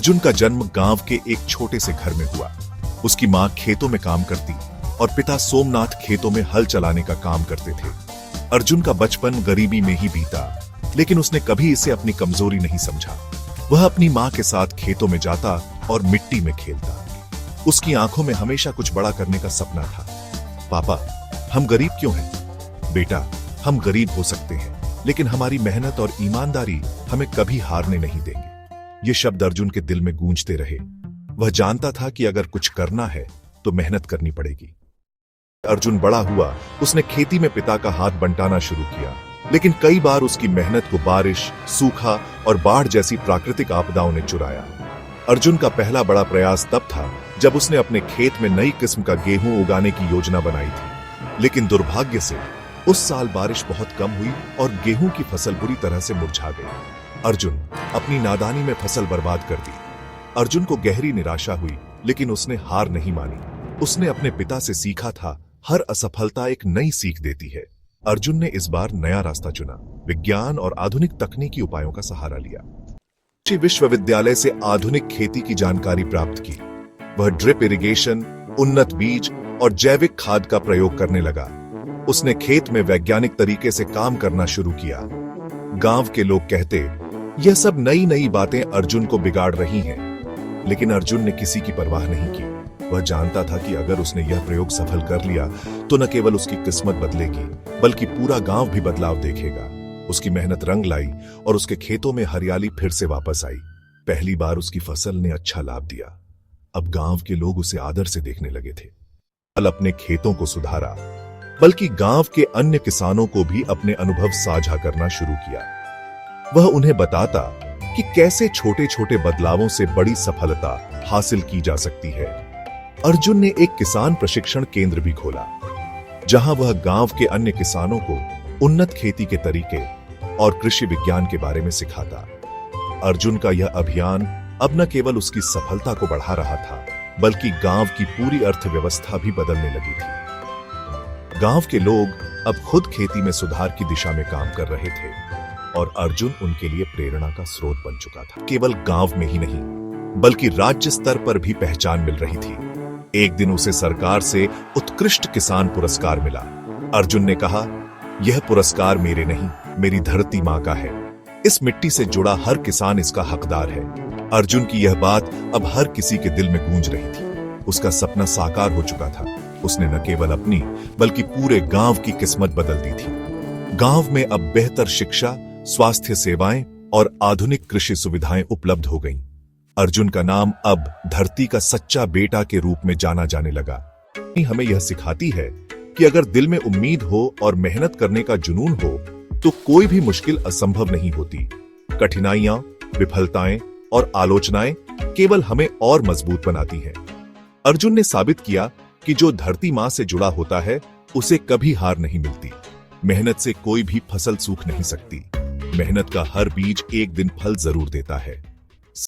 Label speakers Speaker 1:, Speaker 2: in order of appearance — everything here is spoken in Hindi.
Speaker 1: अर्जुन का जन्म गांव के एक छोटे से घर में हुआ। उसकी मां खेतों में काम करती और पिता सोमनाथ खेतों में हल चलाने का काम करते थे। अर्जुन का बचपन गरीबी में ही बीता, लेकिन उसने कभी इसे अपनी कमजोरी नहीं समझा। वह अपनी मां के साथ खेतों में जाता और मिट्टी में खेलता। उसकी आंखों में हमेशा कुछ बड़ा करने का सपना था। पापा, हम गरीब क्यों हैं? बेटा, हम गरीब हो सकते हैं, लेकिन हमारी मेहनत और ईमानदारी हमें कभी हारने नहीं देंगे। ये शब्द अर्जुन के दिल में गूंजते रहे। वह जानता था कि अगर कुछ करना है तो मेहनत करनी पड़ेगी। अर्जुन बड़ा हुआ, उसने खेती में पिता का हाथ बंटाना शुरू किया, लेकिन कई बार उसकी मेहनत को बारिश, सूखा और बाढ़ जैसी प्राकृतिक आपदाओं ने चुराया। अर्जुन का पहला बड़ा प्रयास तब था जब उसने अपने खेत में नई किस्म का गेहूं उगाने की योजना बनाई थी, लेकिन दुर्भाग्य से उस साल बारिश बहुत कम हुई और गेहूं की फसल बुरी तरह से मुरझा गई। अर्जुन अपनी नादानी में फसल बर्बाद कर दी। अर्जुन को गहरी निराशा हुई, लेकिन उसने हार नहीं मानी। उसने अपने पिता से सीखा था, हर असफलता एक नई सीख देती है। अर्जुन ने इस बार नया रास्ता चुना, विज्ञान और आधुनिक तकनीकी उपायों का सहारा लिया। कृषि विश्वविद्यालय से आधुनिक खेती की जानकारी प्राप्त की। वह ड्रिप इरिगेशन, उन्नत बीज और जैविक खाद का प्रयोग करने लगा। उसने खेत में वैज्ञानिक तरीके से काम करना शुरू किया। गांव के लोग कहते, यह सब नई नई बातें अर्जुन को बिगाड़ रही हैं, लेकिन अर्जुन ने किसी की परवाह नहीं की। वह जानता था कि अगर उसने यह प्रयोग सफल कर लिया तो न केवल उसकी किस्मत बदलेगी, बल्कि पूरा गांव भी बदलाव देखेगा। उसकी मेहनत रंग लाई और उसके खेतों में हरियाली फिर से वापस आई। पहली बार उसकी फसल ने अच्छा लाभ दिया। अब गांव के लोग उसे आदर से देखने लगे थे। कल अपने खेतों को सुधारा, बल्कि गांव के अन्य किसानों को भी अपने अनुभव साझा करना शुरू किया। वह उन्हें बताता कि कैसे छोटे छोटे बदलावों से बड़ी सफलता हासिल की जा सकती है। अर्जुन ने एक किसान प्रशिक्षण केंद्र भी खोला, जहां वह गांव के अन्य किसानों को उन्नत खेती के तरीके और कृषि विज्ञान के बारे में सिखाता। अर्जुन का यह अभियान अब न केवल उसकी सफलता को बढ़ा रहा था, बल्कि गांव की पूरी अर्थव्यवस्था भी बदलने लगी थी। गांव के लोग अब खुद खेती में सुधार की दिशा में काम कर रहे थे और अर्जुन उनके लिए प्रेरणा का स्रोत बन चुका था। केवल गांव में ही नहीं, बल्कि राज्य स्तर पर भी पहचान मिल रही थी। एक दिन उसे सरकार से उत्कृष्ट किसान पुरस्कार मिला। अर्जुन ने कहा, यह पुरस्कार मेरे नहीं, मेरी धरती मां का है। इस मिट्टी से जुड़ा हर किसान इसका हकदार है। अर्जुन की यह बात अब हर किसी के दिल में गूंज रही थी। उसका सपना साकार हो चुका था। उसने न केवल अपनी, बल्कि पूरे गांव की किस्मत बदल दी थी। गांव में अब बेहतर शिक्षा, स्वास्थ्य सेवाएं और आधुनिक कृषि सुविधाएं उपलब्ध हो गईं। अर्जुन का नाम अब धरती का सच्चा बेटा के रूप में जाना जाने लगा। हमें यह सिखाती है कि अगर दिल में उम्मीद हो और मेहनत करने का जुनून हो, तो कोई भी मुश्किल असंभव नहीं होती। कठिनाइयां, विफलताएं और आलोचनाएं केवल हमें और मजबूत बनाती हैं। अर्जुन ने साबित किया कि जो धरती मां से जुड़ा होता है, उसे कभी हार नहीं मिलती। मेहनत से कोई भी फसल सूख नहीं सकती। मेहनत का हर बीज एक दिन फल जरूर देता है।